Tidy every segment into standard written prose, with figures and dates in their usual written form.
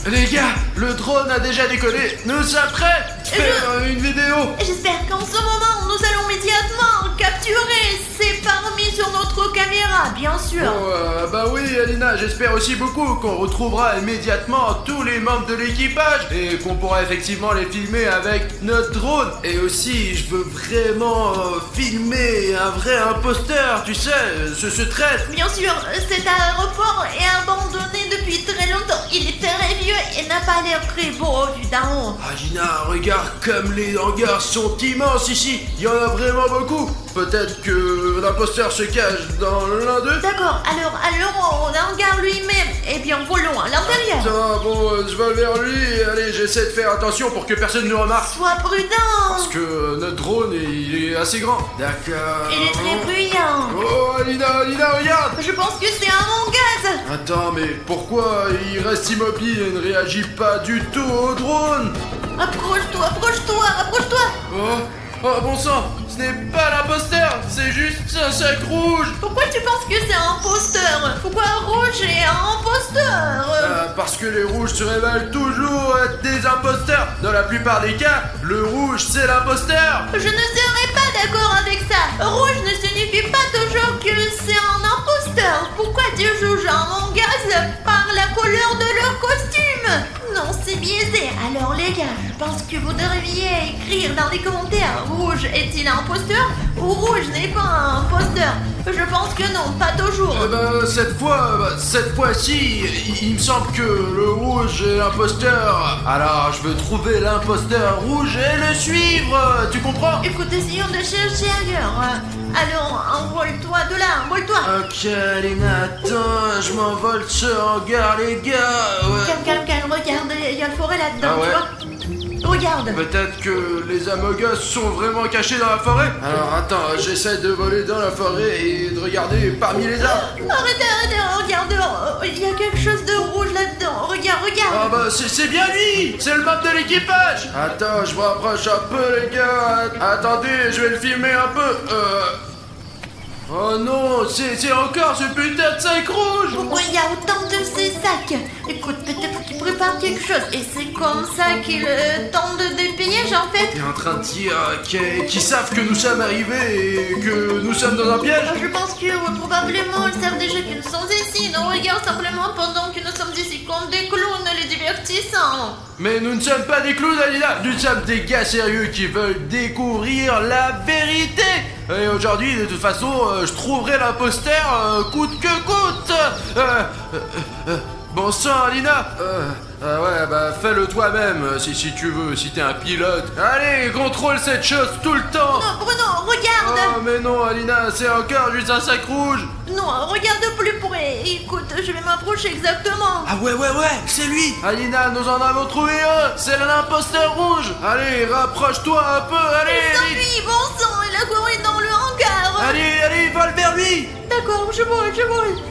Les gars, le drone a déjà décollé. Nous sommes prêts. Faire une vidéo. J'espère qu'en ce moment, nous allons immédiatement capturer ces parmi sur notre caméra, bien sûr. Oh, bah oui, Alina, j'espère aussi beaucoup qu'on retrouvera immédiatement tous les membres de l'équipage et qu'on pourra effectivement les filmer avec notre drone. Et aussi, je veux vraiment filmer un vrai imposteur, tu sais, ce traître. Bien sûr, cet aéroport est abandonné depuis très longtemps. Il est très vieux et n'a pas l'air très beau vu d'en haut. Alina, regarde comme les hangars sont immenses ici. Il y en a vraiment beaucoup. Peut-être que l'imposteur se cache dans l'un d'eux. D'accord, alors on hangar lui-même. Eh bien, volons à l'intérieur. Attends, bon, je vais vers lui. Allez, j'essaie de faire attention pour que personne ne remarque. Sois prudent. Parce que notre drone, il est assez grand. D'accord. Il est très bruyant. Oh, Alina, regarde. Je pense que c'est un gaz. Attends, mais pourquoi il reste immobile et ne réagit pas du tout au drone? Approche-toi. Oh, bon sang, ce n'est pas l'imposteur, c'est juste un sac rouge. Pourquoi tu penses que c'est un imposteur? Pourquoi Rouge est un imposteur? Parce que les rouges se révèlent toujours être des imposteurs. Dans la plupart des cas, le rouge c'est l'imposteur. Je ne serais pas d'accord avec ça. Rouge ne signifie pas toujours que c'est un imposteur. Pourquoi tu juges un gaz par la couleur de leur costume? Non, c'est biaisé. Alors les gars, je pense que vous devriez écrire dans les commentaires: Rouge est-il un imposteur ou Rouge n'est pas un imposteur? Je pense que non, pas toujours. Cette fois-ci, il me semble que le rouge est l'imposteur. Alors, je veux trouver l'imposteur rouge et le suivre. Tu comprends? Écoute, essayons de chercher ailleurs. Alors, envole-toi de là, envole-toi. Ok, Alina, attends, je m'envole ce hangar, les gars. Ouais. Calme, regarde, il y a le forêt là-dedans, Ah ouais? tu vois? Regarde. Peut-être que les Among-Us sont vraiment cachés dans la forêt. Alors attends, j'essaie de voler dans la forêt et de regarder parmi les arbres. Arrêtez, regarde, il y a quelque chose de rouge là-dedans. Regarde. Ah bah c'est bien lui. C'est le membre de l'équipage. Attends, je me rapproche un peu les gars. Attendez, je vais le filmer un peu. Oh non, c'est encore ce putain de sac rouge. Pourquoi il y a autant de ces sacs? Écoute, peut-être qu'il prépare quelque chose. Et c'est comme ça qu'il tente de dépayage en fait. T'es en train de dire qu'ils savent que nous sommes arrivés et que nous sommes dans un piège? Je pense que probablement ils savent déjà que nous sommes ici. Nous regardent simplement pendant que nous sommes ici comme des clowns les divertissant. Mais nous ne sommes pas des clowns, Alina. Nous sommes des gars sérieux qui veulent découvrir la vérité. Et aujourd'hui, de toute façon, je trouverai l'imposteur coûte que coûte. Bon sang, Alina. Ouais, bah fais-le toi-même si tu veux, si t'es un pilote. Allez, contrôle cette chose tout le temps. Non, Bruno, regarde. Oh, mais non, Alina, c'est encore juste un sac rouge. Non, regarde plus près. Écoute, je vais m'approcher exactement. Ah ouais, c'est lui. Alina, nous en avons trouvé un. C'est l'imposteur rouge. Allez, rapproche-toi un peu, allez. C'est lui, bon sang, il a couru dans le hangar. Allez, vole vers lui. D'accord, je vole.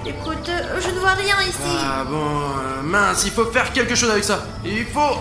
Écoute, je ne vois rien ici. Ah bon, mince, il faut faire quelque chose avec ça. Il faut...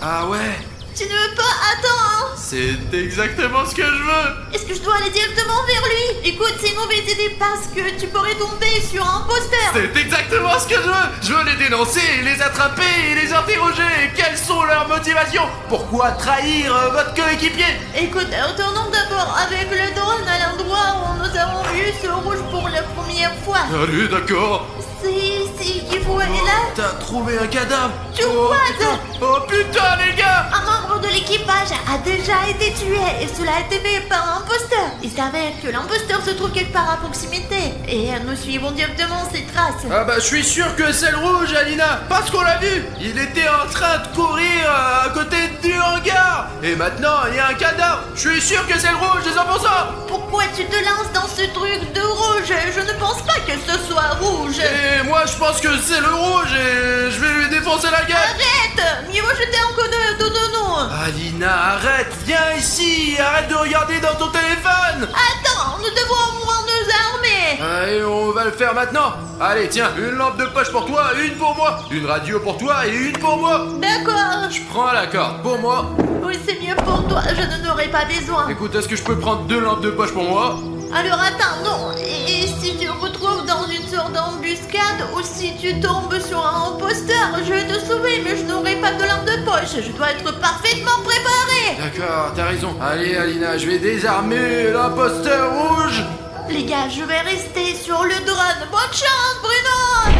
Ah ouais. Tu ne veux pas? Attends. C'est exactement ce que je veux. Est-ce que je dois aller directement vers lui? Écoute, c'est une mauvaise idée parce que tu pourrais tomber sur un imposteur. C'est exactement ce que je veux. Je veux les dénoncer, les attraper et les interroger. Quelles sont leurs motivations? Pourquoi trahir votre coéquipier? Écoute, retournons d'abord avec le drone à l'endroit où nous avons vu ce rouge pour la première fois. Allez, d'accord. C'est ici qu'il faut aller là. T'as trouvé un cadavre? What? Oh putain, les gars. Un membre de l'équipage a déjà été tué et cela a été fait par un imposteur. Il s'avère que l'imposteur se trouve quelque part à proximité et nous suivons directement ses traces. Ah bah je suis sûr que c'est le rouge, Alina, parce qu'on l'a vu. Il était en train de courir à côté du hangar et maintenant il y a un cadavre. Je suis sûr que c'est le rouge, 200%. Pourquoi tu te lances dans ce truc de rouge? Je ne pense pas que ce soit rouge. Et moi je pense que c'est le rouge et je vais lui défoncer la gueule. Arrête! Mieux vaut jeter un coup de non. Alina, arrête, viens ici, arrête de regarder dans ton téléphone. Attends, nous devons au moins nous armer. Allez, on va le faire maintenant. Allez, tiens, une lampe de poche pour toi, une pour moi. Une radio pour toi et une pour moi. D'accord. Je prends la corde pour moi. Oui, c'est mieux pour toi, je n'en aurai pas besoin. Écoute, est-ce que je peux prendre 2 lampes de poche pour moi? Alors attends, non. Et si tu te retrouves dans une sorte d'embuscade ou si tu tombes sur un imposteur, je vais te sauver, mais je n'aurai pas de lampe de poche. Je dois être parfaitement préparé. D'accord, t'as raison. Allez, Alina, je vais désarmer l'imposteur rouge. Les gars, je vais rester sur le drone. Bonne chance, Bruno.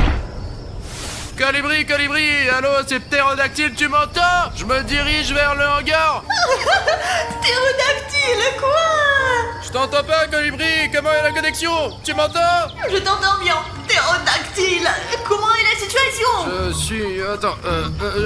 Colibri, allô, c'est Ptérodactyle, tu m'entends? Je me dirige vers le hangar. Ptérodactyle, quoi? Je t'entends pas, Colibri, comment est la connexion? Tu m'entends? Je t'entends bien. Ptérodactyle, comment est la situation? Je suis... Attends,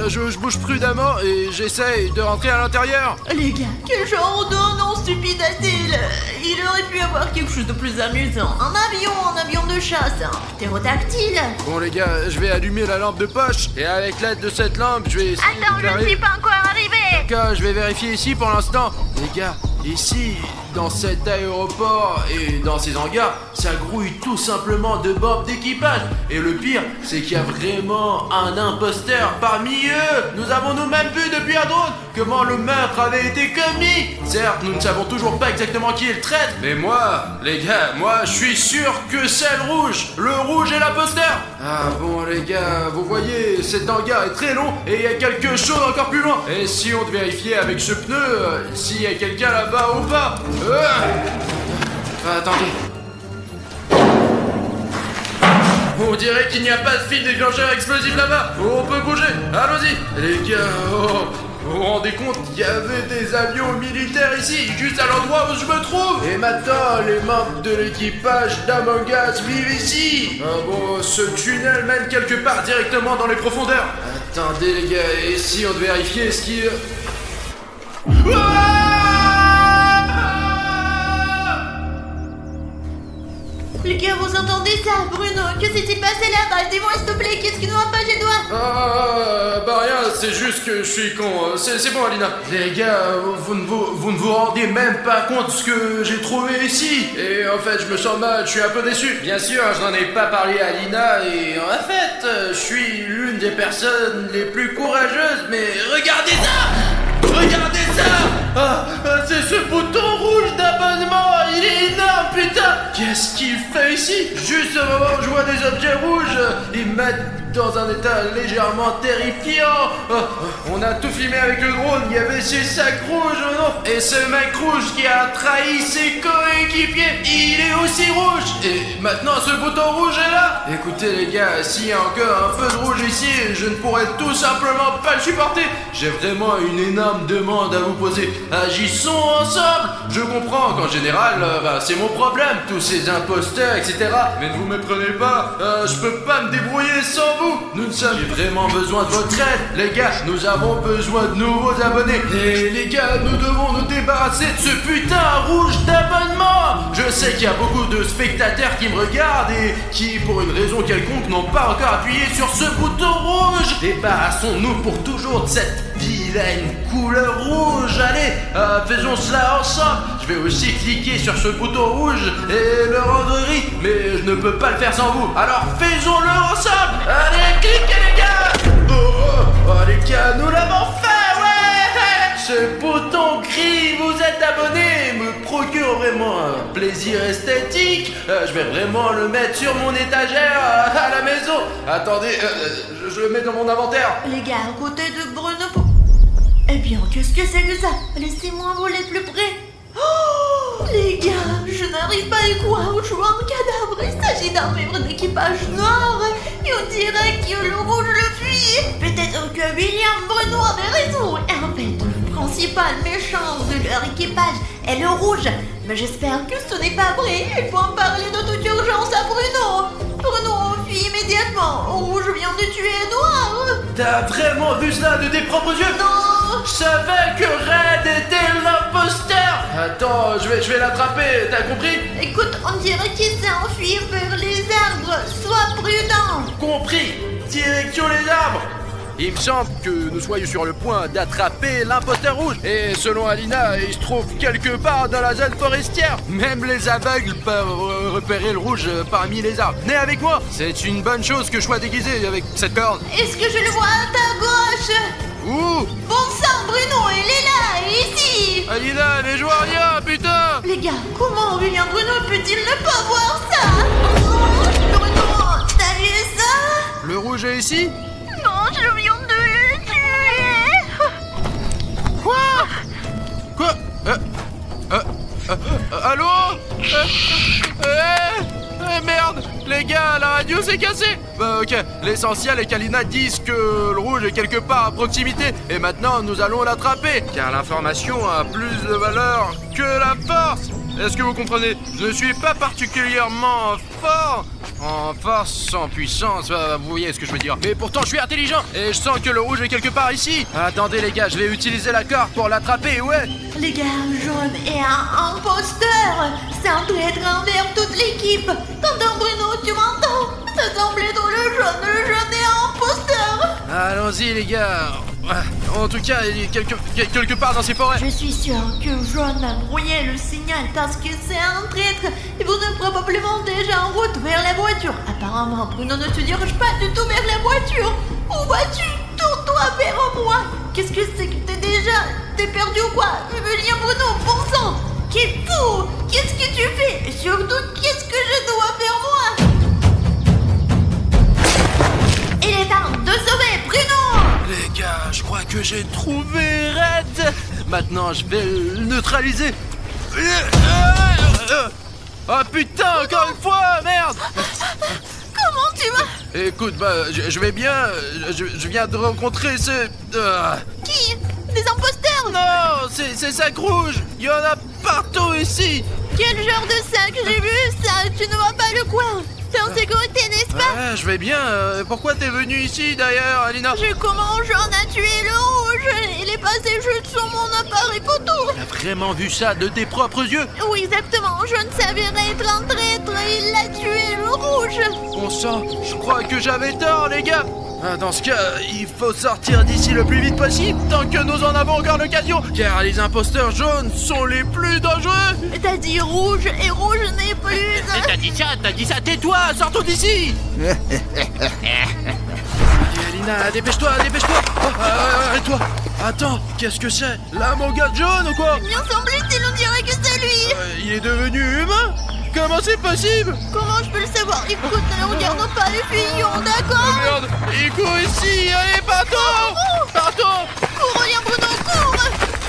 je bouge prudemment et j'essaye de rentrer à l'intérieur. Les gars, quel genre de nom stupide a-t-il? Il aurait pu avoir quelque chose de plus amusant. Un avion de chasse, un ptérodactyle. Bon les gars, je vais allumer la lampe de poche et avec l'aide de cette lampe, je vais essayer Attends, de je ne suis pas encore arrivé. D'accord, je vais vérifier ici pour l'instant. Les gars, ici, dans cet aéroport et dans ces hangars, ça grouille tout simplement de bombes d'équipage. Et le pire, c'est qu'il y a vraiment un imposteur parmi eux. Nous avons nous-mêmes vu depuis un drone comment le meurtre avait été commis. Certes, nous ne savons toujours pas exactement qui est le traître, mais moi, les gars, moi, je suis sûr que c'est le rouge. Le rouge est l'imposteur. Ah bon, les gars, vous voyez, cet hangar est très long et il y a quelque chose encore plus loin. Et si on te vérifiait avec ce pneu, s'il y a quelqu'un là-bas ou pas. Attendez. On dirait qu'il n'y a pas de fil déclencheur explosif là-bas. On peut bouger. Allons-y. Les gars, vous vous rendez compte, il y avait des avions militaires ici, juste à l'endroit où je me trouve. Et maintenant, les membres de l'équipage d'Among Us vivent ici. Ah bon, ce tunnel mène quelque part directement dans les profondeurs. Attendez les gars, et si on devait vérifier ce qui... Les gars, vous entendez ça, Bruno? Que s'est-il passé là-bas? Dis-moi s'il te plaît, qu'est-ce qui ne va pas chez toi? Bah rien, c'est juste que je suis con. C'est bon, Alina. Les gars, vous ne vous rendez même pas compte de ce que j'ai trouvé ici. Et en fait, je me sens mal, je suis un peu déçu. Bien sûr, je n'en ai pas parlé à Alina et en fait, je suis l'une des personnes les plus courageuses. Mais regardez ça! Regardez ça! C'est ce bouton rouge d'abonnement! Il est énorme, putain! Qu'est-ce qu'il fait ici? Juste au moment où je vois des objets rouges, ils me mettent dans un état légèrement terrifiant. On a tout filmé avec le drone, il y avait ces sacs rouges, non? Et ce mec rouge qui a trahi ses coéquipiers, il est aussi rouge! Et maintenant ce bouton rouge est là! Écoutez les gars, s'il y a encore un peu de rouge ici, je ne pourrais tout simplement pas le supporter. J'ai vraiment une énorme demande à vous poser. Agissons ensemble! Je comprends qu'en général, c'est mon problème, tous ces imposteurs, etc. Mais ne vous méprenez pas, je peux pas me débrouiller sans vous. J'ai vraiment besoin de votre aide. Les gars, nous avons besoin de nouveaux abonnés. Et les gars, nous devons nous débarrasser de ce putain rouge d'abonnement. Je sais qu'il y a beaucoup de spectateurs qui me regardent et qui, pour une raison quelconque, n'ont pas encore appuyé sur ce bouton rouge. Débarrassons-nous pour toujours de cette vilaine couleur rouge. Allez, faisons cela ensemble. Je vais aussi cliquer sur ce bouton rouge et le rendre gris, mais je ne peux pas le faire sans vous. Alors faisons-le ensemble. Allez, cliquez les gars. Oh les gars, nous l'avons fait, ouais. Ce bouton gris, vous êtes abonné, me procure vraiment un plaisir esthétique. Je vais vraiment le mettre sur mon étagère à la maison. Attendez, je le mets dans mon inventaire. Les gars, à côté de Bruno... Eh bien, qu'est-ce que c'est que ça? Laissez-moi voler plus près. Oh, les gars, je n'arrive pas à y croire. Je vois un cadavre. Il s'agit d'un membre d'équipage noir. Et on dirait que le rouge le fuit. Peut-être que William Bruno avait raison. Et en fait, le principal méchant de leur équipage est le rouge. Mais j'espère que ce n'est pas vrai. Il faut en parler de toute urgence à Bruno. Bruno, fuis immédiatement. Rouge vient de tuer Noir. T'as vraiment vu cela de tes propres yeux? Non. Je savais que Red était l'imposteur. Attends, je vais l'attraper, t'as compris? Écoute, on dirait qu'il s'est enfui vers les arbres. Sois prudent. Compris. Direction les arbres. Il me semble que nous soyons sur le point d'attraper l'imposteur rouge. Et selon Alina, il se trouve quelque part dans la zone forestière. Même les aveugles peuvent repérer le rouge parmi les arbres. Venez avec moi. C'est une bonne chose que je sois déguisé avec cette corde. Est-ce que je le vois à ta gauche? Où? Bon sang, Bruno, il est là, ici. Alina, mais je vois rien, putain. Les gars, comment Aurélien Bruno peut-il ne pas voir ça? Oh, Bruno, t'as vu ça? Le rouge est ici? Non, je viens de le tuer. Quoi? Allô? Merde! Les gars, la radio s'est cassée! Bah ok, l'essentiel est qu'Alina dise que le rouge est quelque part à proximité et maintenant nous allons l'attraper car l'information a plus de valeur que la force! Est-ce que vous comprenez? Je ne suis pas particulièrement fort en force, en puissance, vous voyez ce que je veux dire. Mais pourtant je suis intelligent et je sens que le rouge est quelque part ici. Attendez les gars, je vais utiliser la corde pour l'attraper, ouais. Les gars, jaune est un imposteur. C'est un traître envers toute l'équipe. T'entends Bruno, tu m'entends? Ça semble être le jaune est un imposteur. Allons-y les gars. En tout cas, il est quelque part dans ces forêts. Je suis sûr que Jaune a brouillé le signal parce que c'est un traître. Et vous êtes probablement déjà en route vers la voiture. Apparemment, Bruno ne se dirige pas du tout vers la voiture. Où vas-tu? Tourne-toi vers moi. Qu'est-ce que c'est que t'es perdu ou quoi? Aurélien Bruno, bon sang. Qu'est fou? Qu'est-ce que tu fais? Et surtout, qu'est-ce que je dois faire moi? Il est temps de sauver Bruno. Les gars, je crois que j'ai trouvé Red. Maintenant, je vais le neutraliser. Oh putain, encore une fois, merde. Comment tu vas? Écoute, bah, je vais bien. Je viens de rencontrer ce... Qui? Des imposteurs? Non, c'est sac rouge. Il y en a partout ici. Quel genre de sac? J'ai vu ça. Tu ne vois pas le coin? T'es en sécurité, n'est-ce pas? Ouais, je vais bien. Pourquoi t'es venu ici d'ailleurs, Alina? Comment Jaune a tué le rouge? Il est passé juste sur mon appareil photo. T'as vraiment vu ça de tes propres yeux? Oui, exactement. Jaune s'avérait être un traître et il a tué le rouge. Bon sang, je crois que j'avais tort, les gars. Dans ce cas, il faut sortir d'ici le plus vite possible, tant que nous en avons encore l'occasion, car les imposteurs jaunes sont les plus dangereux. T'as dit rouge, et rouge n'est plus... T'as dit ça, tais-toi, sortons d'ici. Alina, dépêche-toi. Et toi, attends, qu'est-ce que c'est? Là, mon gars jaune ou quoi? Bien semble-t-il, on dirait que c'est lui. Il est devenu humain? Comment c'est possible? Comment je peux le savoir? Écoute, ne regardons pas les fillons, d'accord? Merde, il court ici, allez, partons. Cours, Aurélien Bruno, cours.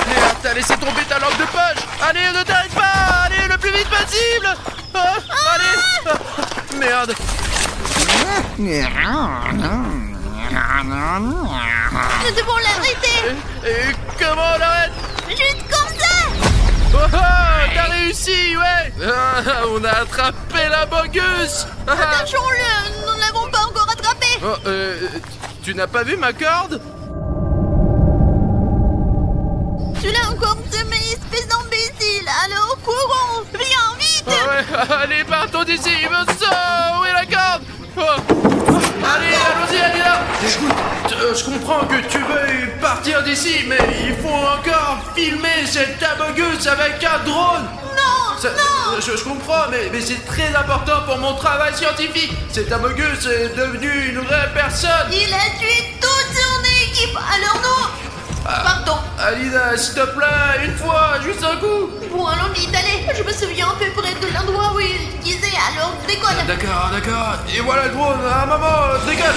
Merde, t'as laissé tomber ta lampe de poche. Allez, ne t'arrête pas, allez, le plus vite possible. Allez. Merde. Nous devons l'arrêter. Et comment on l'arrête? Juste comme ça. Oh, t'as réussi, ouais. On a attrapé la bogus. Attachons-le, nous ne l'avons pas encore attrapé. Oh, tu n'as pas vu ma corde? Tu l'as encore semé, espèce d'imbécile. Alors courons, viens vite. Ouais, allez, partons d'ici. Où est la corde? Allez, allons-y, Alina. Écoute, je comprends que tu veuilles partir d'ici, mais il faut encore filmer cette abogus avec un drone. Non. Je comprends, mais c'est très important pour mon travail scientifique. Cet abogus est devenu une vraie personne. Il a tué toute son équipe, alors nous... Pardon. Alina, s'il te plaît, une fois, juste un coup. Bon, allons vite, allez. Je me souviens à peu près de l'endroit où il disait, alors décolle. D'accord. Et voilà le drone, maman, décolle.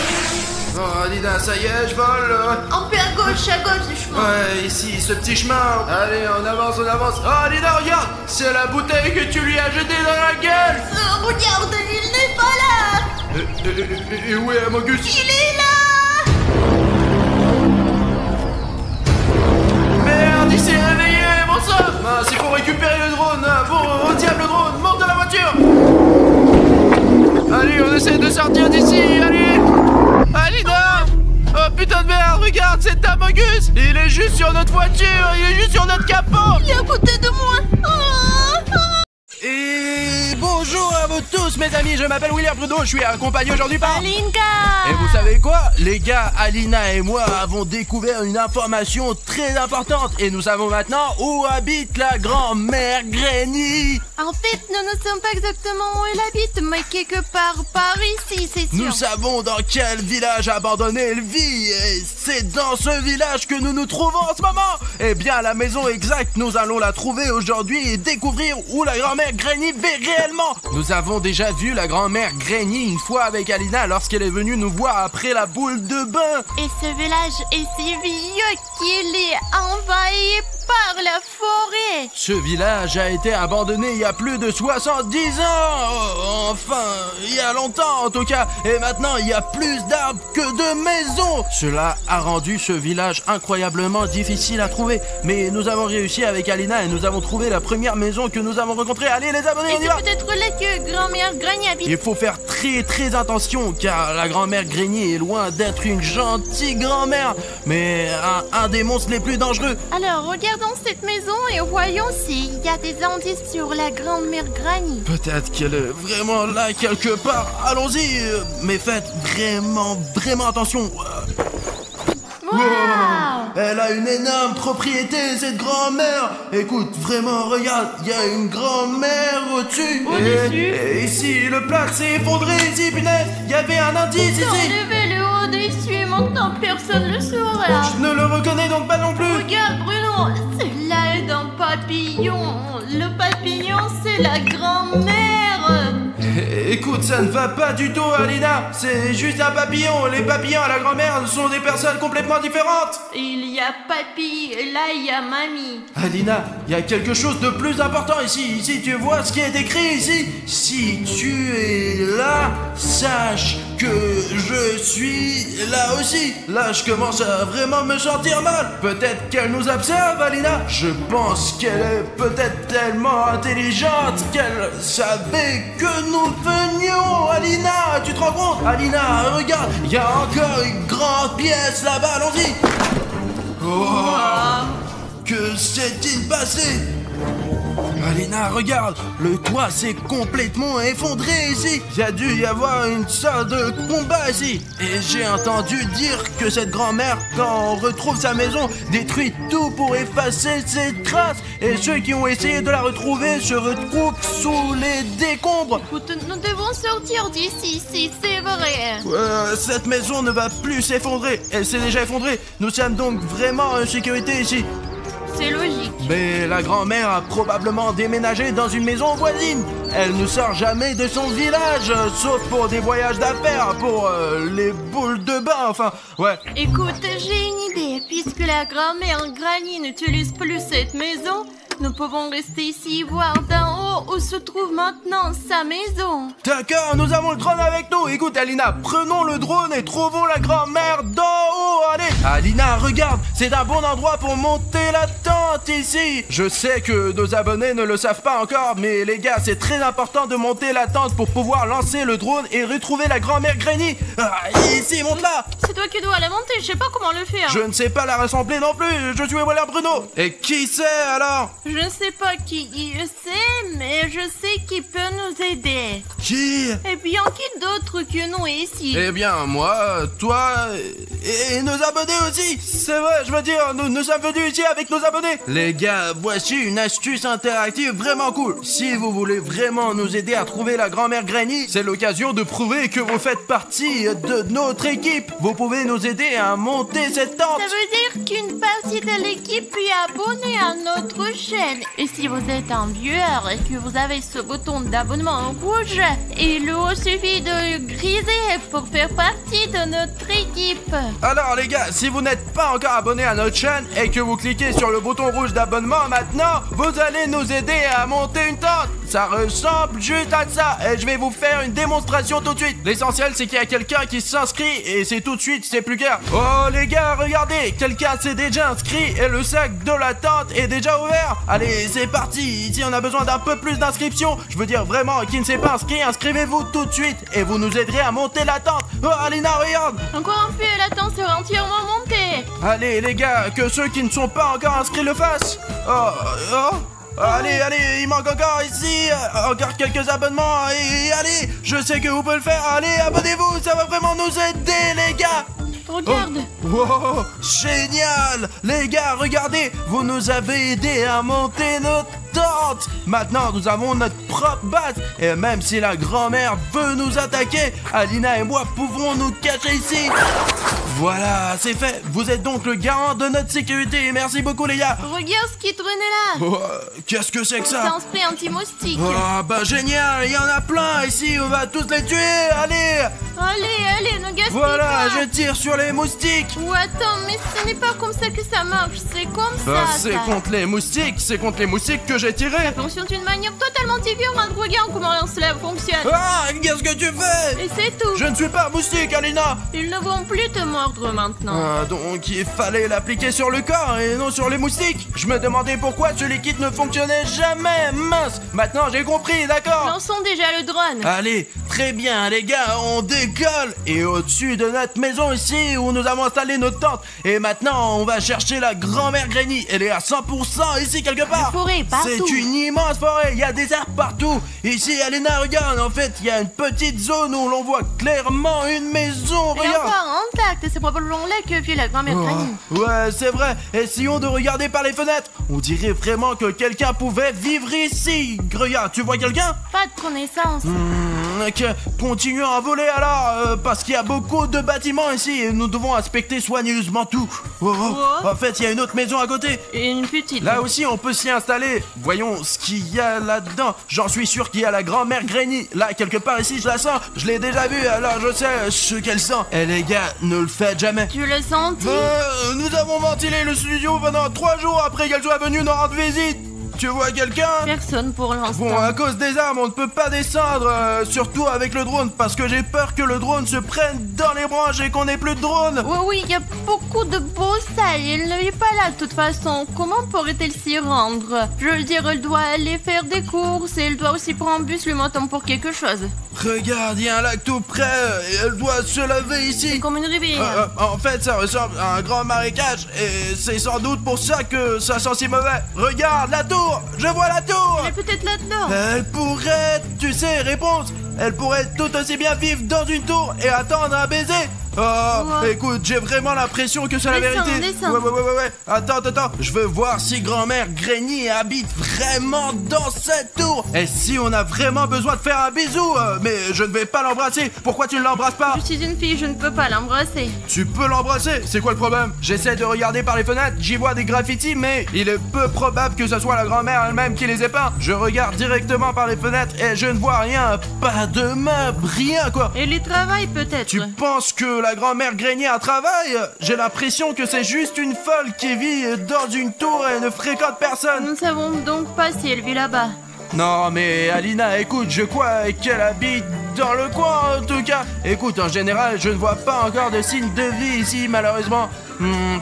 Oh, Alina, ça y est, je vole. Un peu à gauche du chemin. Ouais, ici, ce petit chemin. Allez, on avance. Oh, Alina, regarde. C'est la bouteille que tu lui as jetée dans la gueule. Regarde, il n'est pas là. Et où est Amogus? Il est là. Merde, il s'est réveillé, mon sang. Mince, il faut récupérer le drone. Bon, au diable le drone, monte dans la voiture. Allez, on essaie de sortir d'ici, allez. Alina. Oh putain de merde, regarde, c'est Amogus. Il est juste sur notre voiture, il est juste sur notre capot. Il est à côté de moi. Et bonjour à vous tous mes amis, je m'appelle William Bruno, je suis accompagné aujourd'hui par Alinka. Et vous savez quoi? Les gars, Alina et moi avons découvert une information très importante et nous savons maintenant où habite la grand-mère Granny. En fait, nous ne sommes pas exactement où elle habite, mais quelque part par ici, c'est sûr. Nous savons dans quel village abandonné elle vit et c'est dans ce village que nous nous trouvons en ce moment. Eh bien, la maison exacte, nous allons la trouver aujourd'hui et découvrir où la grand-mère Granny vit réellement. Nous avons déjà vu la grand-mère Granny une fois avec Alina lorsqu'elle est venue nous voir après la boule de bain. Et ce village est si vieux qu'il est envahi par la forêt. Ce village a été abandonné il y a plus de 70 ans. Enfin, il y a longtemps en tout cas. Et maintenant, il y a plus d'arbres que de maisons. Cela a rendu ce village incroyablement difficile à trouver. Mais nous avons réussi avec Alina et nous avons trouvé la première maison que nous avons rencontrée. Allez les abonnés, Et on y va. c'est peut-être là que grand-mère Granny habite. Il faut faire très attention car la grand-mère Granny est loin d'être une gentille grand-mère, mais un des monstres les plus dangereux. Alors, regardons cette maison et voyons s'il y a des indices sur la grand-mère Granny. Peut-être qu'elle est vraiment là quelque part. Allons-y, mais faites vraiment attention. Waouh! Elle a une énorme propriété, cette grand-mère. Écoute, vraiment, regarde, il y a une grand-mère au-dessus. Au-dessus? Et ici, le plat s'est effondré, ici, punaise. Il y avait un indice ici. Enlevez le au-dessus et maintenant personne ne le saura. Je ne le reconnais donc pas non plus. Regarde Bruno, cela est un papillon. Le papillon, c'est la grand-mère. Écoute, ça ne va pas du tout, Alina. C'est juste un papillon. Les papillons à la grand-mère sont des personnes complètement différentes. Il y a papy et là il y a mamie. Alina, il y a quelque chose de plus important ici. Ici, tu vois ce qui est écrit ici. Si tu es là, sache que je suis là aussi. Là, je commence à vraiment me sentir mal. Peut-être qu'elle nous observe, Alina. Je pense qu'elle est peut-être tellement intelligente qu'elle savait que nous venions. Alina, tu te rends compte? Alina, regarde, il y a encore une grande pièce là-bas. Allons-y. Oh, que s'est-il passé? Alina, regarde, le toit s'est complètement effondré ici. Il y a dû y avoir une sorte de combat ici. Et j'ai entendu dire que cette grand-mère, quand on retrouve sa maison, détruit tout pour effacer ses traces. Et ceux qui ont essayé de la retrouver se retrouvent sous les décombres. Écoute, nous devons sortir d'ici, si c'est vrai. Cette maison ne va plus s'effondrer. Elle s'est déjà effondrée. Nous sommes donc vraiment en sécurité ici. C'est logique. Mais la grand-mère a probablement déménagé dans une maison voisine. Elle ne sort jamais de son village, sauf pour des voyages d'affaires, pour les boules de bain, enfin, ouais. Écoute, j'ai une idée. Puisque la grand-mère Granny n'utilise plus cette maison, nous pouvons rester ici voir d'en haut où se trouve maintenant sa maison. D'accord, nous avons le drone avec nous. Écoute, Alina, prenons le drone et trouvons la grand-mère d'en haut. Allez, Alina, regarde, c'est un bon endroit pour monter la tente ici. Je sais que nos abonnés ne le savent pas encore, mais les gars, c'est très important de monter la tente pour pouvoir lancer le drone et retrouver la grand-mère Granny. Ici, monte-la. C'est toi qui dois la monter, je sais pas comment le faire. Je ne sais pas la rassembler non plus. Je suis William Bruno. Et qui c'est alors? Je ne sais pas qui c'est, mais je sais qui peut nous aider. Qui? Et bien, qui d'autre que nous ici? Eh bien, moi, toi et nos abonnés aussi. C'est vrai, je veux dire, nous sommes venus ici avec nos abonnés. Les gars, voici une astuce interactive vraiment cool. Si vous voulez vraiment nous aider à trouver la grand-mère Granny, c'est l'occasion de prouver que vous faites partie de notre équipe. Vous pouvez nous aider à monter cette tente. Ça veut dire qu'une partie de l'équipe est abonnée à notre chaîne. Et si vous êtes un viewer et que vous avez ce bouton d'abonnement rouge, il vous suffit de griser pour faire partie de notre équipe. Alors les gars, si vous n'êtes pas encore abonné à notre chaîne et que vous cliquez sur le bouton rouge d'abonnement maintenant, vous allez nous aider à monter une tente. Ça ressemble juste à ça et je vais vous faire une démonstration tout de suite. L'essentiel c'est qu'il y a quelqu'un qui s'inscrit et c'est tout de suite, c'est plus clair. Oh les gars, regardez, quelqu'un s'est déjà inscrit et le sac de la tente est déjà ouvert. Allez, c'est parti. Ici on a besoin d'un peu plus d'inscriptions. Je veux dire vraiment, qui ne s'est pas inscrit, inscrivez-vous tout de suite et vous nous aiderez à monter la tente. Oh Alina, regarde. Encore un peu et la tente sera entièrement montée. Allez les gars, que ceux qui ne sont pas encore inscrits le fassent. Oh, Allez, allez, il manque encore ici encore quelques abonnements et allez, je sais que vous pouvez le faire. Allez, abonnez-vous, ça va vraiment nous aider, les gars. Regarde. Wow, génial. Les gars, regardez, vous nous avez aidé à monter notre tente. Maintenant, nous avons notre propre base. Et même si la grand-mère veut nous attaquer, Alina et moi pouvons nous cacher ici. Voilà, c'est fait. Vous êtes donc le garant de notre sécurité. Merci beaucoup, les gars. Regarde ce qui traînait là. Oh, qu'est-ce que c'est que C'est ça? un spray anti-moustique. Oh, bah génial, il y en a plein ici. On va tous les tuer. Allez. Allez, ne gaspille Voilà, pas. je tire sur les moustiques. Ou attends, mais ce n'est pas comme ça que ça marche. C'est comme Bah, ça. c'est ça. contre les moustiques. C'est contre les moustiques que j'ai tiré. Ça fonctionne d'une manière totalement différente. Regarde comment cela fonctionne. Ah, qu'est-ce que tu fais? Et c'est tout. Je ne suis pas moustique, Alina. Ils ne vont plus te mordre maintenant. Ah, donc il fallait l'appliquer sur le corps et non sur les moustiques. Je me demandais pourquoi ce liquide ne fonctionnait jamais. Mince, maintenant j'ai compris, d'accord. Lançons déjà le drone. Allez, très bien les gars, on décolle. Et au-dessus de notre maison ici où nous avons installé notre tente. Et maintenant on va chercher la grand-mère Granny. Elle est à 100% ici quelque part. Une forêt partout. C'est une immense forêt, il y a des arbres partout. Ici Alina, regarde, en fait il y a une petite zone où l'on voit clairement une maison. Et Regarde. encore intact. C'est probablement là que vit la grand-mère Granny. Ouais, c'est vrai. Essayons de regarder par les fenêtres. On dirait vraiment que quelqu'un pouvait vivre ici. Regarde, tu vois quelqu'un? Pas de connaissance. Ok, continuons à voler alors, parce qu'il y a beaucoup de bâtiments ici et nous devons inspecter soigneusement tout. En fait, il y a une autre maison à côté. Et une petite. Là aussi, on peut s'y installer. Voyons ce qu'il y a là-dedans. J'en suis sûr qu'il y a la grand-mère Granny. Là, quelque part ici, je la sens. Je l'ai déjà vue, alors je sais ce qu'elle sent. Et les gars, ne le faites jamais. Tu le senti? Nous avons ventilé le studio pendant 3 jours après qu'elle soit venue nous rendre visite. Tu vois quelqu'un? Personne pour l'instant. Bon, à cause des armes, on ne peut pas descendre, surtout avec le drone, parce que j'ai peur que le drone se prenne dans les branches et qu'on ait plus de drone. Oui, il y a beaucoup de beaux salles. Elle n'est pas là de toute façon. Comment pourrait-elle s'y rendre? Je veux dire, elle doit aller faire des courses et elle doit aussi prendre un bus le matin pour quelque chose. Regarde, il y a un lac tout près, et elle doit se laver ici. C'est comme une rivière. En fait, ça ressemble à un grand marécage, et c'est sans doute pour ça que ça sent si mauvais. Regarde, la tour! Je vois la tour! Elle est peut-être là-dedans. Elle pourrait, tu sais, réponse. Elle pourrait tout aussi bien vivre dans une tour et attendre un baiser. Oh, Ouais. écoute, j'ai vraiment l'impression que c'est la Descends, vérité. descends. Ouais. Attends. Je veux voir si grand-mère Granny habite vraiment dans cette tour. Et si on a vraiment besoin de faire un bisou, mais je ne vais pas l'embrasser. Pourquoi tu ne l'embrasses pas? Je suis une fille, je ne peux pas l'embrasser. Tu peux l'embrasser, c'est quoi le problème? J'essaie de regarder par les fenêtres, j'y vois des graffitis, mais il est peu probable que ce soit la grand-mère elle-même qui les ait peints. Je regarde directement par les fenêtres et je ne vois rien, pas de meubles, rien quoi. Elle y travaille peut-être. Tu penses que la grand-mère Granny a un travail? J'ai l'impression que c'est juste une folle qui vit dans une tour et ne fréquente personne. Nous ne savons donc pas si elle vit là-bas. Non mais Alina, écoute, je crois qu'elle habite dans le coin en tout cas. Écoute, en général, je ne vois pas encore de signes de vie ici malheureusement.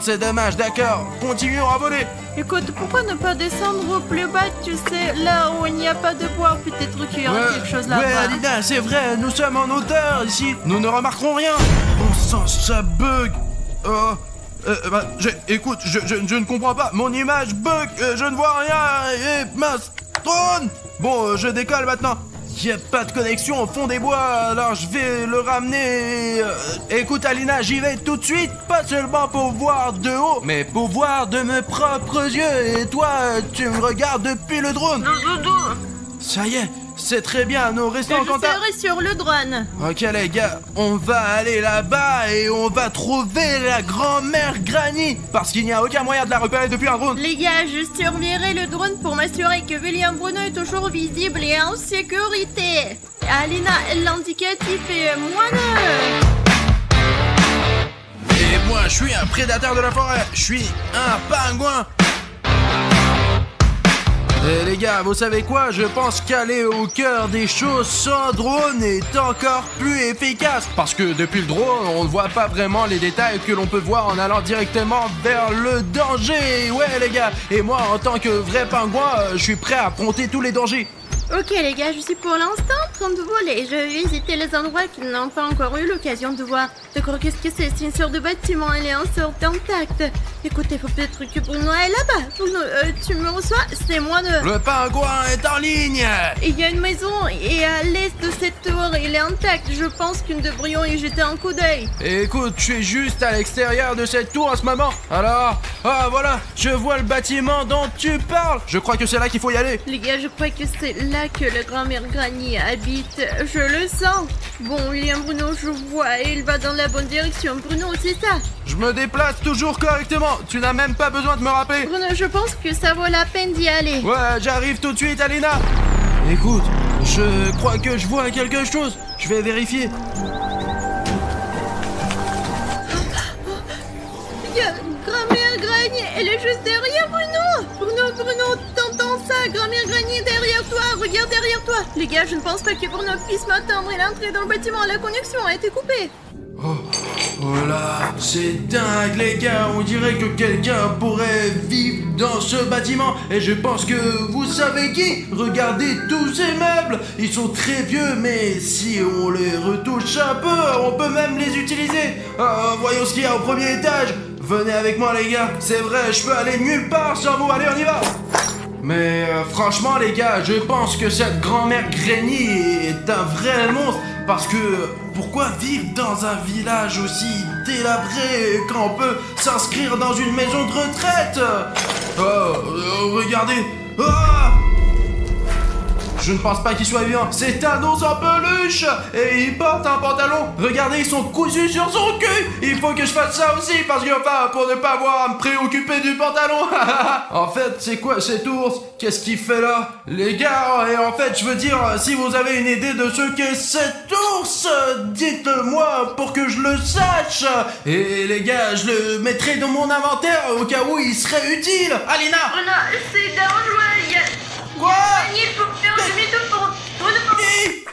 C'est dommage, d'accord. Continuons à voler. Écoute, pourquoi ne pas descendre au plus bas, tu sais, là où il n'y a pas de bois, peut-être qu'il y aura quelque chose là-bas. Ouais, Alina, c'est vrai, nous sommes en hauteur ici. Nous ne remarquerons rien. Bon sang, ça bug. Écoute, je ne comprends pas. Mon image bug, je ne vois rien. Et mince, drone. Bon, je décolle maintenant. Il n'y a pas de connexion au fond des bois, alors je vais le ramener. Écoute Alina, j'y vais tout de suite, pas seulement pour voir de haut, mais pour voir de mes propres yeux. Et toi, tu me regardes depuis le drone. Ça y est, c'est très bien, nous restons en Je contact. serai sur le drone. Ok les gars, on va aller là-bas et on va trouver la grand-mère Granny, parce qu'il n'y a aucun moyen de la repérer depuis un drone. Les gars, je surveillerai le drone pour m'assurer que William Bruno est toujours visible et en sécurité. Alina, l'indicatif est -2. Et moi, je suis un prédateur de la forêt, je suis un pingouin. Et les gars, vous savez quoi? Je pense qu'aller au cœur des choses sans drone est encore plus efficace. Parce que depuis le drone, on ne voit pas vraiment les détails que l'on peut voir en allant directement vers le danger. Ouais les gars, et moi en tant que vrai pingouin, je suis prêt à affronter tous les dangers. Ok les gars, je suis pour l'instant en train de voler. Je vais visiter les endroits qu'ils n'ont pas encore eu l'occasion de voir. D'accord, qu'est-ce que c'est? C'est une sorte de bâtiment, elle est en sorte intacte. Écoutez, faut peut-être que Bruno est là-bas. Bruno, tu me reçois? C'est moi de... Le pingouin est en ligne. Il y a une maison et à l'est de cette tour, il est intact. Je pense que nous devrions y jeter un coup d'œil. Écoute, je suis juste à l'extérieur de cette tour en ce moment. Alors, voilà, je vois le bâtiment dont tu parles. Je crois que c'est là qu'il faut y aller. Les gars, je crois que c'est là que la grand-mère Granny habite. Je le sens. Bon, Liam, Bruno, je vois, et il va dans la bonne direction. Bruno, c'est ça. Je me déplace toujours correctement. Tu n'as même pas besoin de me rappeler. Bruno, je pense que ça vaut la peine d'y aller. Ouais, j'arrive tout de suite, Alina. Écoute, je crois que je vois quelque chose. Je vais vérifier. Grand-mère Granny, elle est juste derrière Bruno. Bruno, t'entends ça? Grand-mère Granny est derrière toi. Regarde derrière toi. Les gars, je ne pense pas que Bruno puisse m'attendre. Il est entré dans le bâtiment. La connexion a été coupée. Oh là, c'est dingue les gars, on dirait que quelqu'un pourrait vivre dans ce bâtiment. Et je pense que vous savez qui? Regardez tous ces meubles, ils sont très vieux, mais si on les retouche un peu, on peut même les utiliser. Voyons ce qu'il y a au premier étage. Venez avec moi les gars, c'est vrai, je peux aller nulle part sans vous, allez on y va. Mais franchement les gars, je pense que cette grand-mère Granny est un vrai monstre. Parce que pourquoi vivre dans un village aussi délabré quand on peut s'inscrire dans une maison de retraite? Regardez. Je ne pense pas qu'il soit vivant. C'est un ours en peluche et il porte un pantalon. Regardez, ils sont cousus sur son cul. Il faut que je fasse ça aussi parce que, enfin, pour ne pas avoir à me préoccuper du pantalon. En fait, c'est quoi cet ours? Qu'est-ce qu'il fait là? Les gars, et en fait, je veux dire, si vous avez une idée de ce qu'est cet ours, dites-le-moi pour que je le sache. Et les gars, je le mettrai dans mon inventaire au cas où il serait utile. Alina! Oh non, c'est dangereux. Quoi? Il faut faire demi-tour.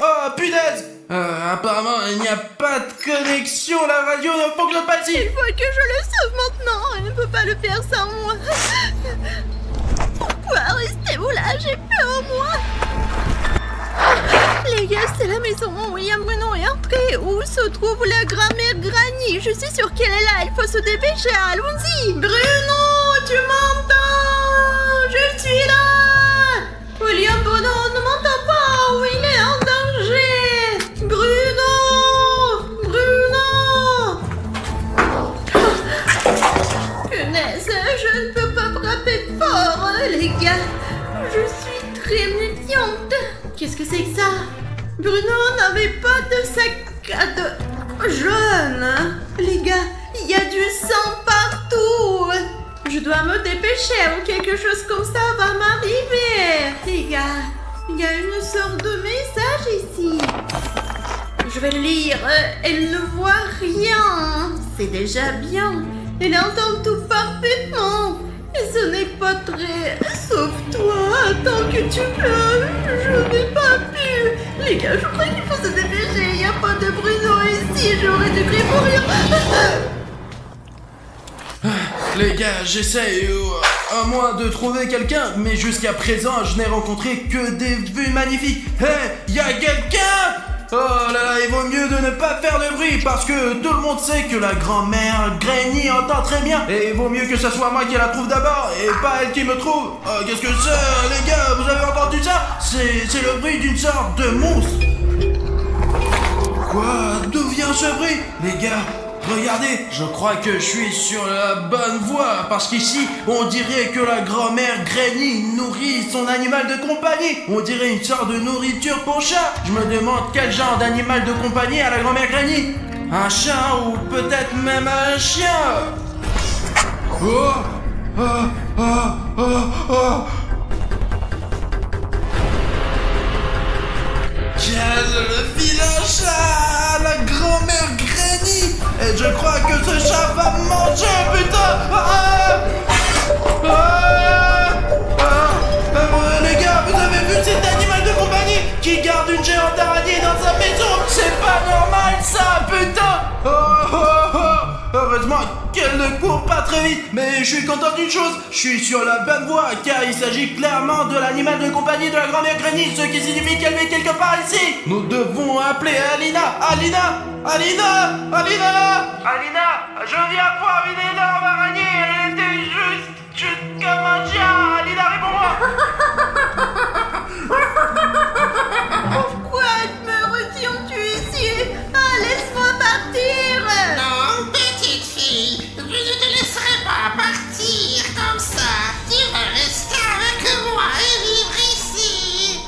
Oh punaise! Apparemment il n'y a pas de connexion, la radio ne fonctionne pas ici! Il faut que je le sauve maintenant. Elle ne peut pas le faire sans moi. Pourquoi restez-vous là? J'ai peur moi. Les gars, c'est la maison où William Bruno est entré. Où se trouve la grand-mère Granny? Je suis sûre qu'elle est là. Il faut se dépêcher. Allons-y. Bruno, tu m'entends? Je suis là. William Bruno ne m'entend pas. Où il est en danger. Bruno. Punaise, je ne peux pas frapper fort, les gars. Je suis très méfiante. Qu'est-ce que c'est que ça? Bruno n'avait pas de sac à dos jaune. Les gars, il y a du sang partout. Je dois me dépêcher ou quelque chose comme ça va m'arriver. Les gars, il y a une sorte de message ici. Je vais le lire. Elle ne voit rien. C'est déjà bien. Elle entend tout parfaitement. Et ce n'est pas très... Sauve-toi, tant que tu peux. Je n'ai pas pu. Les gars, je crois qu'il faut se dépêcher. Il n'y a pas de Bruno ici. J'aurais dû prévenir. Les gars, j'essaye à moi de trouver quelqu'un, mais jusqu'à présent, je n'ai rencontré que des vues magnifiques. Hé, y a quelqu'un? Oh là là, il vaut mieux de ne pas faire de bruit parce que tout le monde sait que la grand-mère Granny entend très bien. Et il vaut mieux que ce soit moi qui la trouve d'abord et pas elle qui me trouve. Qu'est-ce que c'est, les gars? Vous avez entendu ça? C'est le bruit d'une sorte de monstre. Quoi? D'où vient ce bruit? Les gars, regardez, je crois que je suis sur la bonne voie parce qu'ici, on dirait que la grand-mère Granny nourrit son animal de compagnie. On dirait une sorte de nourriture pour chat. Je me demande quel genre d'animal de compagnie a la grand-mère Granny. Un chat ou peut-être même un chien. Quel vilain chat, la grand-mère Granny. Et je crois que ce chat va me manger, putain. Les gars, vous avez vu cet animal de compagnie qui garde une géante araignée dans sa maison? C'est pas normal ça, putain. Heureusement qu'elle ne court pas très vite. Mais je suis content d'une chose, je suis sur la bonne voie, car il s'agit clairement de l'animal de compagnie de la grand-mère Granny, ce qui signifie qu'elle est quelque part ici. Nous devons appeler Alina. Alina, je viens voir une énorme araignée. Elle était chien. Alina, réponds-moi. Pourquoi me retires-tu ici? Ah, laisse-moi partir. Non, petite fille, je ne te laisserai pas partir comme ça. Tu vas rester avec moi et vivre ici.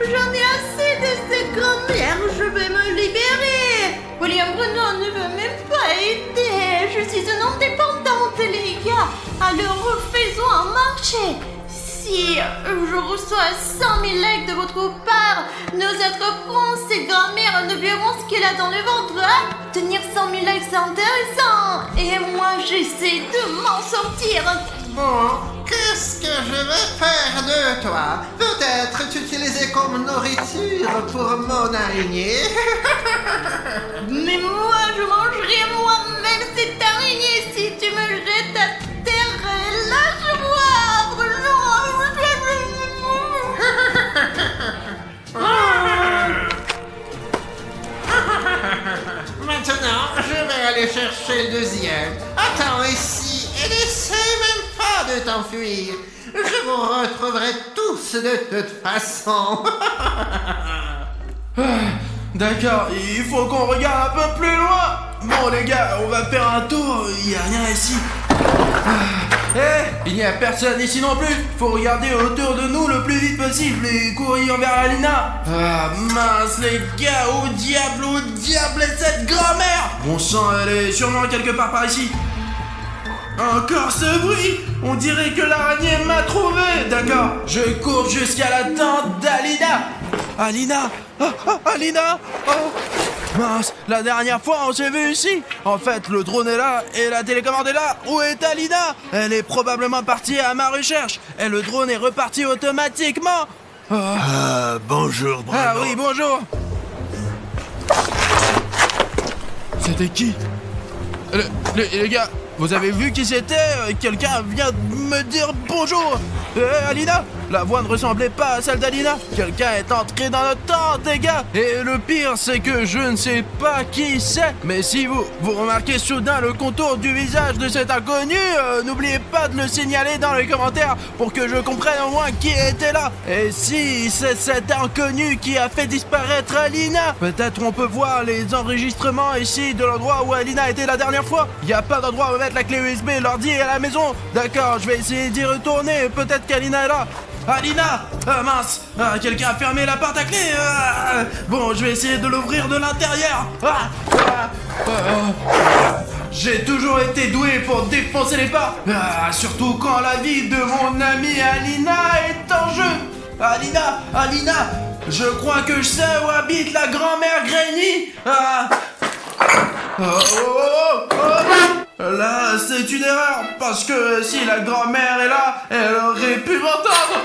J'en ai assez de cette grand-mère, je vais me libérer. William Bruno ne veut même pas aider. Je suis une indépendante, les gars. Alors faisons un marché. Si je reçois 100 000 likes de votre part, nos autres France et grand-mère ne verront ce qu'il a dans le ventre. Hein? Tenir 100 000 likes, c'est intéressant. Et moi, j'essaie de m'en sortir. Bon, qu'est-ce que je vais faire de toi? Peut-être t'utiliser comme nourriture pour mon araignée. Mais moi, je mangerai moi-même cette araignée si tu me jettes à terre. Lâche-moi. Maintenant, je vais aller chercher le deuxième. Attends ici et n'essaie même pas de t'enfuir. Je vous retrouverai tous de toute façon. D'accord, il faut qu'on regarde un peu plus loin. Bon les gars, on va faire un tour, il n'y a rien ici. Il n'y a personne ici non plus. Faut regarder autour de nous le plus vite possible et courir vers Alina. Ah mince les gars, au diable est cette grand-mère. Bon sang, elle est sûrement quelque part par ici. Encore ce bruit. On dirait que l'araignée m'a trouvé. D'accord, je cours jusqu'à la tente d'Alina. Alina, Alina. Mince, la dernière fois on s'est vu ici. En fait, le drone est là et la télécommande est là. Où est Alina? Elle est probablement partie à ma recherche. Et le drone est reparti automatiquement. Bonjour, Bruno. Ah oui, bonjour. C'était qui? Les gars, vous avez vu qui c'était? Quelqu'un vient de me dire bonjour. Alina, la voix ne ressemblait pas à celle d'Alina. Quelqu'un est entré dans notre tente, les gars. Et le pire, c'est que je ne sais pas qui c'est. Mais si vous remarquez soudain le contour du visage de cet inconnu, n'oubliez pas de le signaler dans les commentaires pour que je comprenne au moins qui était là. Et si c'est cet inconnu qui a fait disparaître Alina, peut-être on peut voir les enregistrements ici de l'endroit où Alina était la dernière fois. Il n'y a pas d'endroit où mettre la clé USB, l'ordi et la maison. D'accord, je vais essayer d'y retourner. Peut-être qu'Alina est là. Alina! Ah mince! Quelqu'un a fermé la porte à clé! Bon, je vais essayer de l'ouvrir de l'intérieur! J'ai toujours été doué pour défoncer les portes! Surtout quand la vie de mon amie Alina est en jeu! Alina! Je crois que je sais où habite la grand-mère Granny! Là, c'est une erreur, parce que si la grand-mère est là, elle aurait pu m'entendre.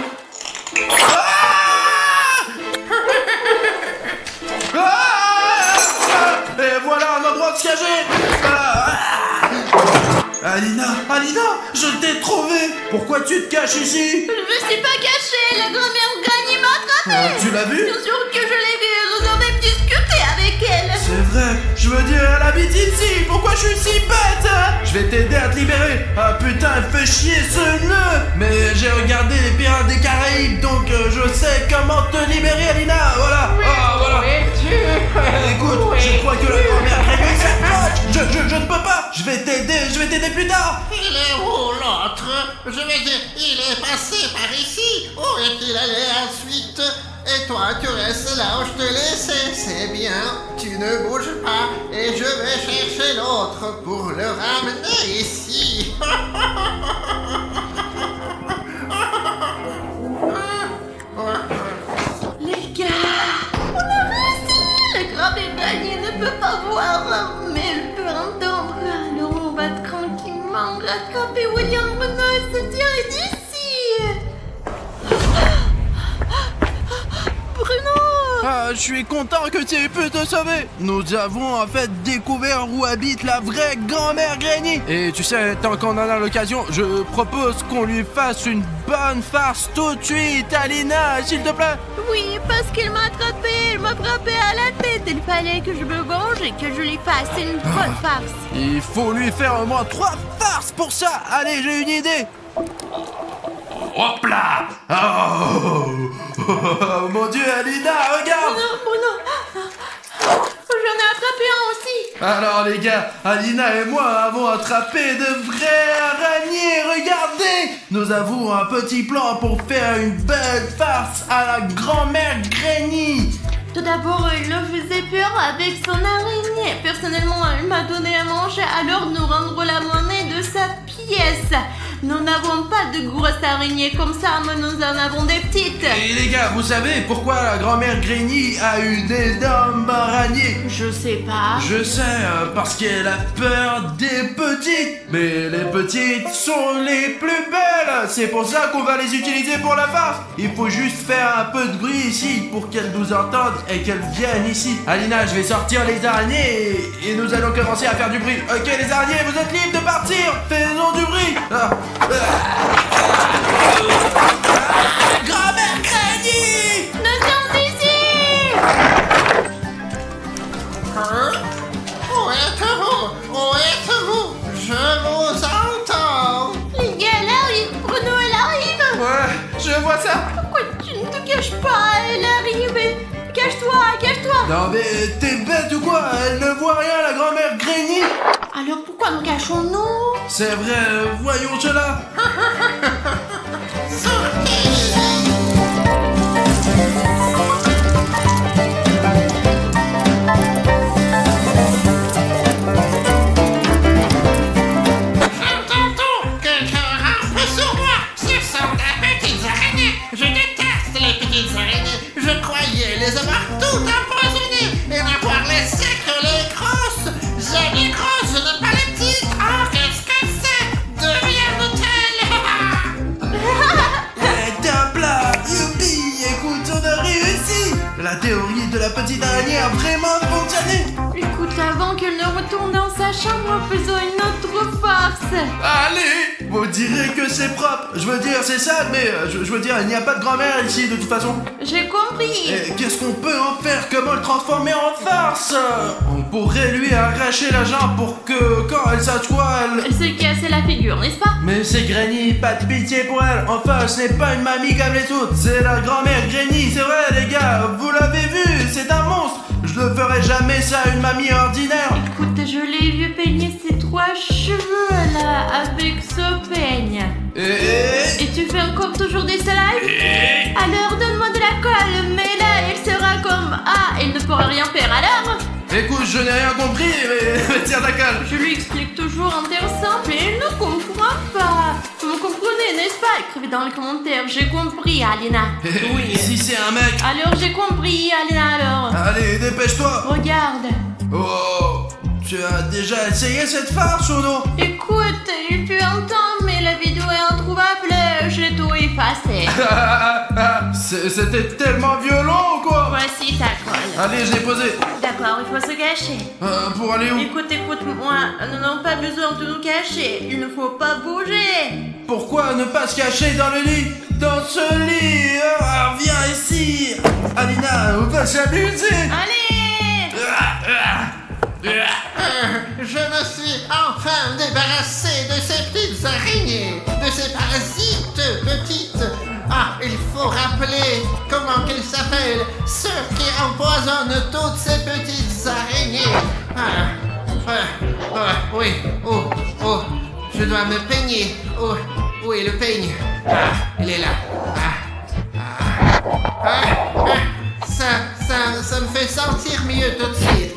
Et voilà un endroit de se cacher. Alina, je t'ai trouvé. Pourquoi tu te caches ici? Je me suis pas cachée, la grand-mère Granny m'a attrapée. Tu l'as vu? Bien sûr que je l'ai vue, nous avons même discuté avec elle. C'est vrai, je veux dire, elle habite ici. Pourquoi je suis si bête? Je vais t'aider à te libérer. Ah putain, elle fait chier ce nœud. Mais j'ai regardé les Pirates des Caraïbes, donc je sais comment te libérer, Alina. Voilà. Voilà. Écoute, je crois que la grand-mère Granny s'approche. Je ne peux pas. Je vais t'aider plus tard. Il est où l'autre? Je veux dire, il est passé par ici. Où est-il allé ensuite? Et toi, tu restes là où je te laissais. C'est bien, tu ne bouges pas. Et je vais chercher l'autre pour le ramener ici. Les gars, on a réussi. La grand-mère Granny ne peut pas voir, mais elle peut entendre. Alors on va tranquillement rattraper William Bruno et se tirer d'ici. Je suis content que tu aies pu te sauver. Nous avons en fait découvert où habite la vraie grand-mère Granny. Et tu sais, tant qu'on en a l'occasion, je propose qu'on lui fasse une bonne farce tout de suite, Alina, s'il te plaît. Oui, parce qu'elle m'a attrapé, elle m'a frappé à la tête. Il fallait que je me venge et que je lui fasse une bonne farce. Il faut lui faire au moins 3 farces pour ça. Allez, j'ai une idée. Hop là. Oh, mon Dieu, Alina, regarde. Bruno, j'en ai attrapé un aussi. Alors les gars, Alina et moi avons attrapé de vrais araignées, regardez. Nous avons un petit plan pour faire une belle farce à la grand-mère Granny. Tout d'abord, il le faisait peur avec son araignée. Personnellement, elle m'a donné à manger, alors nous rendre la monnaie de sa pièce. Nous n'avons pas de grosses araignées comme ça, mais nous en avons des petites. Et les gars, vous savez pourquoi la grand-mère Granny a une énorme araignée? Je sais pas. Je sais, parce qu'elle a peur des petites. Mais les petites sont les plus belles. C'est pour ça qu'on va les utiliser pour la farce. Il faut juste faire un peu de bruit ici pour qu'elles nous entendent et qu'elles viennent ici. Alina, je vais sortir les araignées et nous allons commencer à faire du bruit. Ok les araignées, vous êtes libres de partir. Faisons du bruit. Grand-mère Granny! Nous sommes ici. Où êtes-vous? Où êtes-vous? Je vous entends. Les gars, elle arrive. Bruno, elle arrive. Ouais, je vois ça. Pourquoi tu ne te caches pas? Elle arrive. Cache-toi, cache-toi. Non mais t'es bête ou quoi? Elle ne voit rien, la grand-mère Granny. Alors pourquoi nous cachons-nous? C'est vrai, voyons cela. J'entends quelqu'un rampe sur moi. Ce sont des petites araignées. Je déteste les petites araignées. Je croyais les avoir toutes empoisonnées et n'avoir laissé que les grosses. J'aime les grosses, je n'aime pas les petites. Oh, qu'est-ce que c'est? Deviens-nous-elles? T'es un plat, youpi. Écoute, on a réussi. La théorie de la petite araignée a vraiment fonctionné. Écoute, avant qu'elle ne retourne dans sa chambre, faisons une autre farce. Allez, vous direz que c'est propre. Je veux dire, c'est ça, mais je veux dire, il n'y a pas de grand-mère ici de toute façon. J'ai compris. Et qu'est-ce qu'on peut en faire? Comment le transformer en farce? On pourrait lui arracher la jambe pour que quand elle s'assoit, elle... Elle s'est cassée la figure, n'est-ce pas? Mais c'est Granny, pas de pitié pour elle. Enfin, ce n'est pas une mamie comme les autres. C'est la grand-mère Granny, c'est vrai les gars. Vous l'avez vu, c'est un monstre. Je ne ferai jamais ça à une mamie ordinaire. Écoute, je l'ai vu peigner ses 3 cheveux là avec ce peigne. Et tu fais encore toujours des slides? Alors donne-moi de la colle, mais là elle sera comme... Ah, elle ne pourra rien faire alors? Écoute, je n'ai rien compris, mais tiens ta colle. Je lui explique toujours en termes simples et elle ne comprend pas. Vous comprenez, n'est-ce pas? Écrivez dans les commentaires, j'ai compris, Alina. Oui, si c'est un mec. Alors j'ai compris, Alina, alors. Allez, dépêche-toi. Regarde. Oh, tu as déjà essayé cette farce ou non? Écoute, tu entends, mais la vidéo est introuvable, j'ai tout effacé. C'était tellement violent ou quoi? Voici ta colle. Allez, je l'ai posé. D'accord, il faut se cacher. Pour aller où? Écoute-moi, nous n'avons pas besoin de nous cacher, il ne faut pas bouger. Pourquoi ne pas se cacher dans le lit? Dans ce lit. Viens ici. Alina, on va s'amuser. Allez. Je me suis enfin débarrassé de ces petites araignées, de ces parasites petites. Ah, il faut rappeler comment qu'ils s'appellent, ceux qui empoisonnent toutes ces petites araignées. Oui, je dois me peigner. Où est le peigne? Il est là. Ça me fait sentir mieux tout de suite.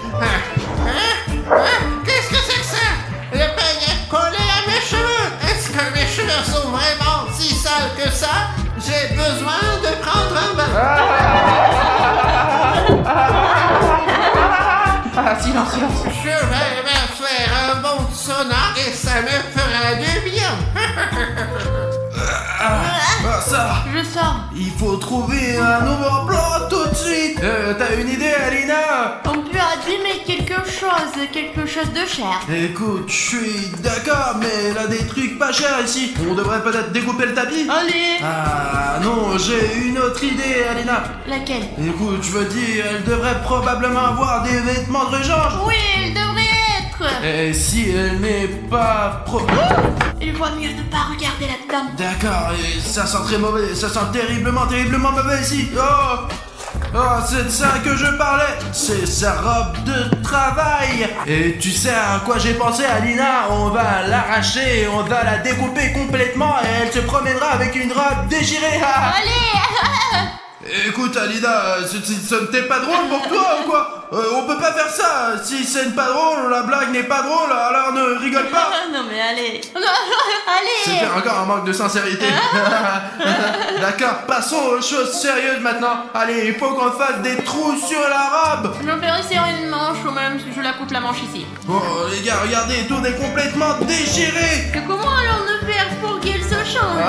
Qu'est-ce que c'est que ça? Le peigne est collé à mes cheveux. Est-ce que mes cheveux sont vraiment si sales que ça? J'ai besoin de prendre un bain. Silence. Je vais me faire un bon sauna et ça me fera du bien. Ça. Je sors. Il faut trouver un nouveau emploi tout de suite. T'as une idée, Alina? On peut abîmer quelque chose de cher. Écoute, je suis d'accord, mais elle a des trucs pas chers ici. On devrait peut-être découper le tapis. Allez. Ah non, j'ai une autre idée, Alina. Laquelle? Écoute, je veux dire, elle devrait probablement avoir des vêtements de rechange. Oui, il devrait être. peut-être. Et si elle n'est pas propre... Il vaut mieux ne pas regarder là-dedans. D'accord, et ça sent très mauvais, ça sent terriblement mauvais ici. Oh, c'est de ça que je parlais. C'est sa robe de travail. Et tu sais à quoi j'ai pensé, Alina? On va l'arracher, on va la découper complètement et elle se promènera avec une robe déchirée. Allez. Écoute, Alina, ce n'était pas drôle pour toi ou quoi? On peut pas faire ça. Si c'est pas drôle, la blague n'est pas drôle, alors ne rigole pas. Non mais allez. Allez. C'était encore un manque de sincérité. D'accord, passons aux choses sérieuses maintenant. Allez, il faut qu'on fasse des trous sur la robe. Je vais serrer une manche ou même si je la coupe la manche ici. Bon, les gars, regardez, tout est complètement déchiré. Mais comment allons-nous faire pour qu'il se change?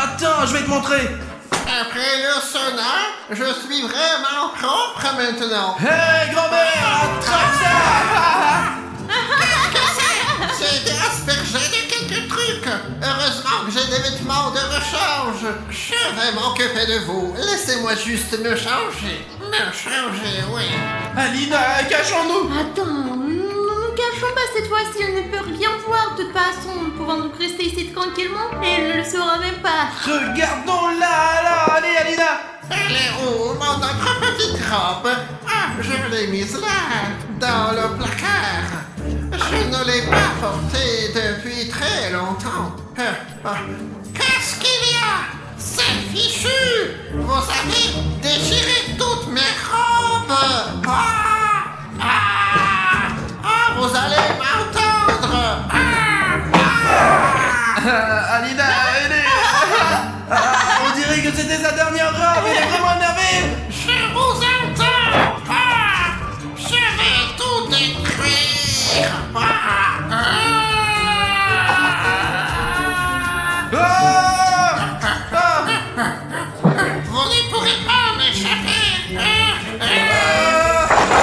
Attends, je vais te montrer. Après le sauna, je suis vraiment propre maintenant. Hé, grand-mère, attrape ça. C'est été aspergé de quelques trucs. Heureusement que j'ai des vêtements de rechange. Je vais m'occuper de vous. Laissez-moi juste me changer. Me changer, oui. Alina, cachons-nous. Attends, ne nous cachons pas cette fois-ci, il ne peut rien voir de toute façon. Nous pouvons donc rester ici tranquillement et il ne le saura même pas. Regardons-la, allez, Alina. Elle est où, mon autre petite robe? Ah, je l'ai mise là, dans le placard. Je ne l'ai pas portée depuis très longtemps. Qu'est-ce qu'il y a? C'est fichu! Vous avez déchiré toutes mes robes! Vous allez m'entendre! Alina, on dirait que c'était sa dernière robe, elle est vraiment énervée. Je vous entends! Je vais tout détruire! Vous ne pourrez pas m'échapper!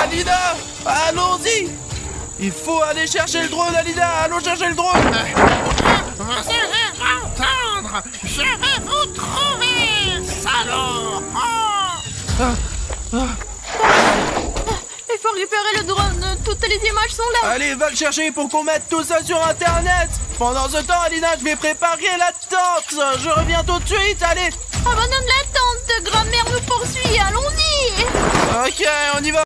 Alina, allons-y. Il faut aller chercher le drone, Alina, allons chercher le drone. Vous allez m'entendre! Je vais vous trouver, salaud! Il faut récupérer le drone, toutes les images sont là. Allez, va le chercher pour qu'on mette tout ça sur internet. Pendant ce temps, Alina, je vais préparer la tente. Je reviens tout de suite, allez. Abandonne la tente, grand-mère nous poursuit, allons-y. Ok, on y va.